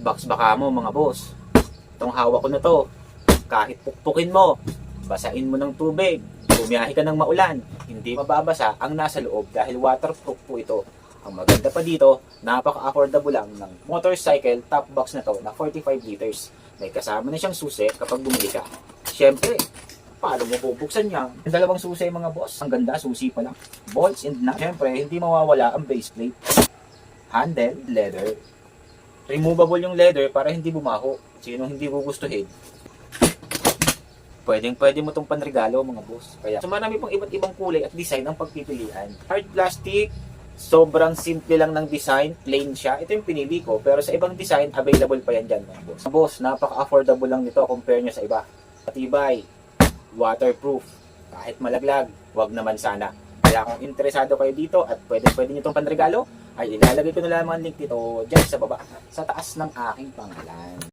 box baka mo mga boss. Itong hawak ko na to, kahit pukpukin mo, basain mo ng tubig, bumiyahe ka ng maulan, hindi mababasa ang nasa loob dahil waterproof po ito. Ang maganda pa dito, napaka-affordable lang ng motorcycle top box na to na 45 liters. May kasama na siyang susi kapag bumili ka. Siyempre, paano mo bubuksan niya? Yung dalawang susi mga boss, ang ganda, susi pa lang. Bolts and nuts. Siyempre, hindi mawawala ang base plate. Handle, leather. Removable yung leather para hindi bumaho. Sino hindi gugustuhin? Pwede mo itong panregalo mga boss. Kaya, so marami pang iba't ibang kulay at design ang pagpipilian. Hard plastic, sobrang simple lang ng design, plain siya. Ito yung pinili ko, pero sa ibang design, available pa yan dyan mga boss. Boss, napaka-affordable lang nito compare nyo sa iba. Matibay, waterproof, kahit malaglag, wag naman sana. Kaya kung interesado kayo dito at pwede nyo itong panregalo, ay ilalagay ko na lamang ang link dito dyan sa baba, sa taas ng aking pangalan.